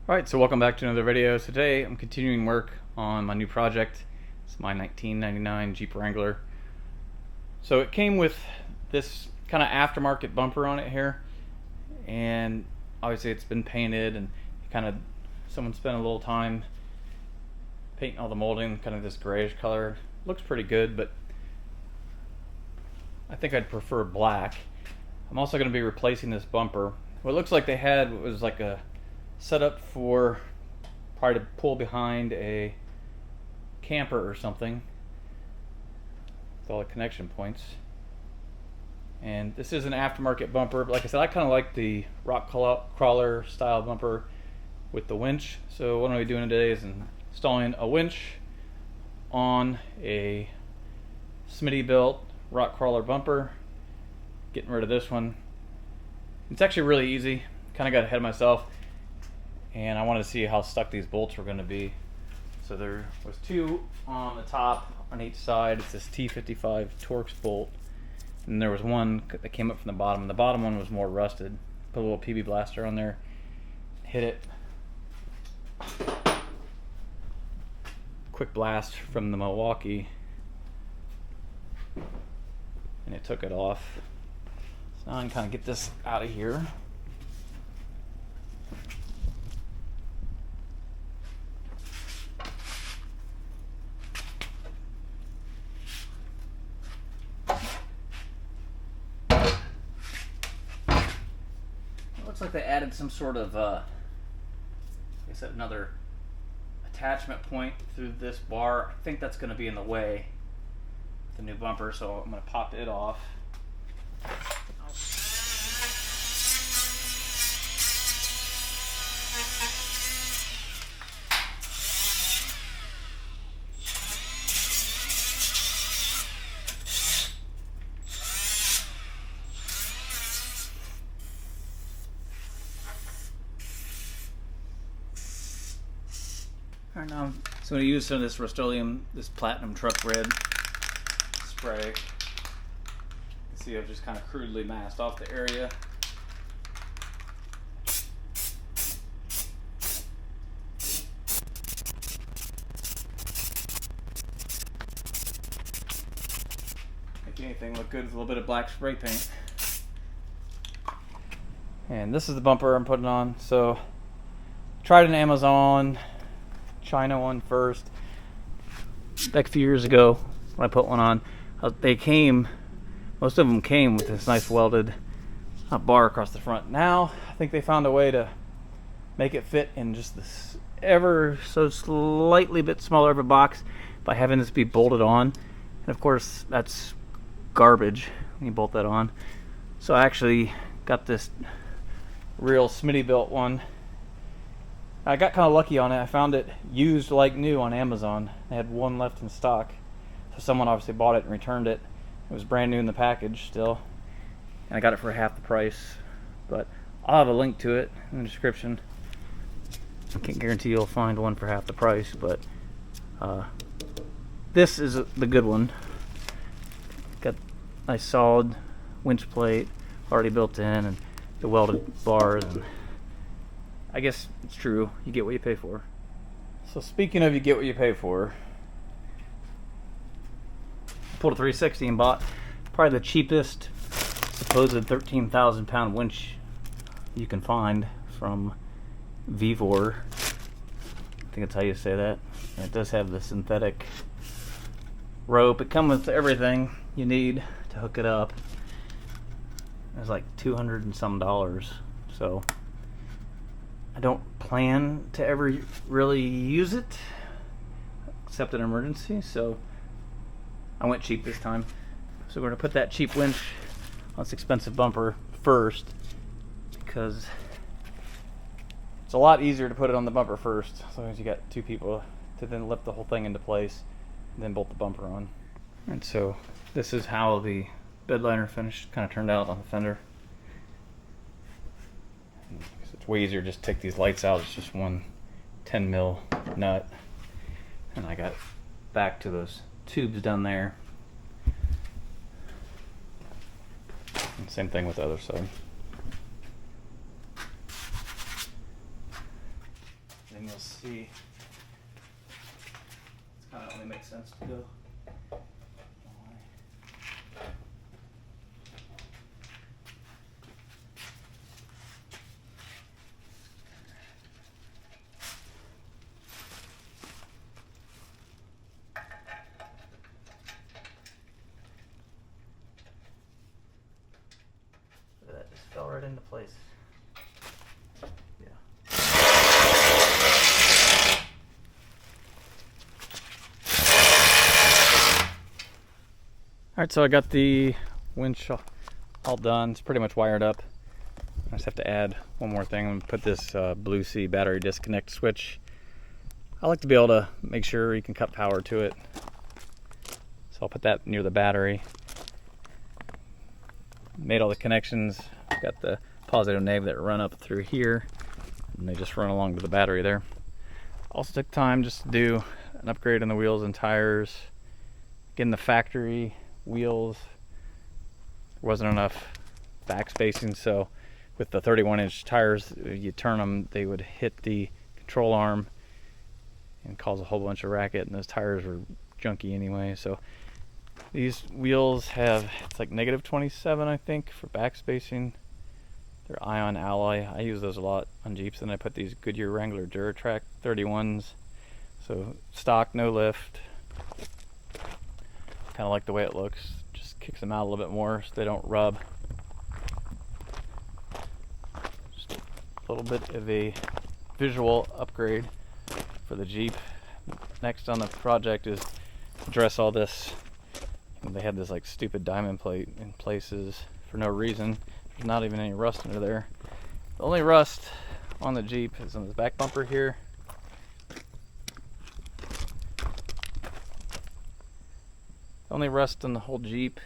Alright, so welcome back to another video. Today I'm continuing work on my new project. It's my 1999 Jeep Wrangler. So it came with this kind of aftermarket bumper on it here, and obviously it's been painted and someone spent a little time painting all the molding, kind of this grayish color. Looks pretty good, but I think I'd prefer black. I'm also going to be replacing this bumper. What it looks like they had was like a setup for probably to pull behind a camper or something with all the connection points. And this is an aftermarket bumper. Like I said, I kind of like the rock crawler style bumper with the winch. So what I'm going to be doing today is installing a winch on a Smitty built rock crawler bumper, getting rid of this one. It's actually really easy. Kind of got ahead of myself, and I wanted to see how stuck these bolts were going to be. So there was two on the top on each side. It's this T55 Torx bolt, and there was one that came up from the bottom. The bottom one was more rusted. Put a little PB blaster on there, hit it. Quick blast from the Milwaukee, and it took it off. So now I can kind of get this out of here. Looks like they added some sort of, like I said, another attachment point through this bar. I think that's going to be in the way of the new bumper, so I'm going to pop it off. Alright, now I'm going to use some of this Rust-Oleum, this platinum truck red spray. You can see I've just kind of crudely masked off the area. Make anything look good with a little bit of black spray paint. And this is the bumper I'm putting on. So, tried an Amazon China one first. Back a few years ago when I put one on, most of them came with this nice welded bar across the front. Now I think they found a way to make it fit in just this ever so slightly bit smaller of a box by having this be bolted on. And of course that's garbage when you bolt that on. So I actually got this real Smitty built one. I got kind of lucky on it. I found it used like new on Amazon. They had one left in stock. So someone obviously bought it and returned it. It was brand new in the package still. And I got it for half the price. But I'll have a link to it in the description. I can't guarantee you'll find one for half the price, but this is the good one. Got a nice solid winch plate already built in, and the welded bars, and I guess it's true, you get what you pay for. So speaking of you get what you pay for, I pulled a 360 and bought probably the cheapest supposed 13,000 pound winch you can find from Vevor. I think that's how you say that. And it does have the synthetic rope. It comes with everything you need to hook it up. It's like $200 and some. So I don't plan to ever really use it except in an emergency, so I went cheap this time. So we're going to put that cheap winch on this expensive bumper first, because it's a lot easier to put it on the bumper first, as long as you got two people to then lift the whole thing into place and then bolt the bumper on. And so this is how the bed liner finish kind of turned out on the fender. It's way easier just to take these lights out. It's just one 10 mil nut, and I got back to those tubes down there. And same thing with the other side. see. It's kind of only makes sense to go. That just fell right into place. Yeah. Alright, so I got the winch all done. It's pretty much wired up. I just have to add one more thing. I'm going to put this Blue Sea battery disconnect switch. I like to be able to make sure you can cut power to it. So I'll put that near the battery. Made all the connections. Got the positive and negative that run up through here, and they just run along to the battery there. Also took time just to do an upgrade on the wheels and tires. Getting the factory wheels, there wasn't enough back spacing, so with the 31-inch tires, you turn them, they would hit the control arm and cause a whole bunch of racket, and those tires were junky anyway. So these wheels have, it's like -27, I think, for back spacing. They're ion alloy. I use those a lot on Jeeps. And I put these Goodyear Wrangler Duratrack 31s. So stock, no lift. Kind of like the way it looks. Just kicks them out a little bit more so they don't rub. Just a little bit of a visual upgrade for the Jeep. Next on the project is address all this. They had this like stupid diamond plate in places for no reason. There's not even any rust under there. The only rust on the Jeep is on the back bumper here. The only rust on the whole Jeep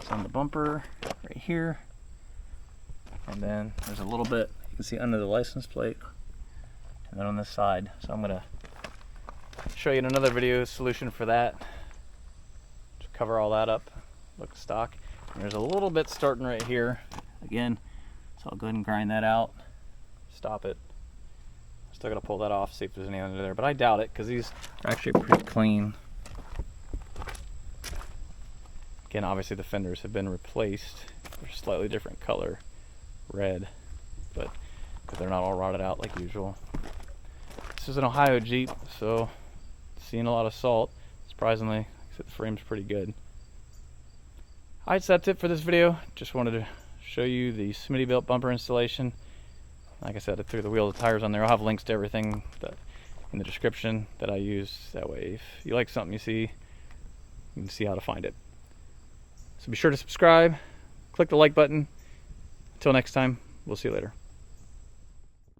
is on the bumper right here. And then there's a little bit you can see under the license plate. And then on this side. So I'm gonna show you in another video solution for that. Just cover all that up, look stock. And there's a little bit starting right here. Again, so I'll go ahead and grind that out, stop it. Still gotta pull that off, see if there's any under there, but I doubt it because these are actually pretty clean. Again, obviously the fenders have been replaced. They're slightly different color, red, but they're not all rotted out like usual. This is an Ohio Jeep, so seeing a lot of salt. Surprisingly, like I said, the frame's pretty good. Alright, so that's it for this video. Just wanted to show you the Smittybilt bumper installation. Like I said, I threw the wheels and tires on there. I'll have links to everything in the description that I use. That way, if you like something you see, you can see how to find it. So be sure to subscribe, click the like button. Until next time, we'll see you later.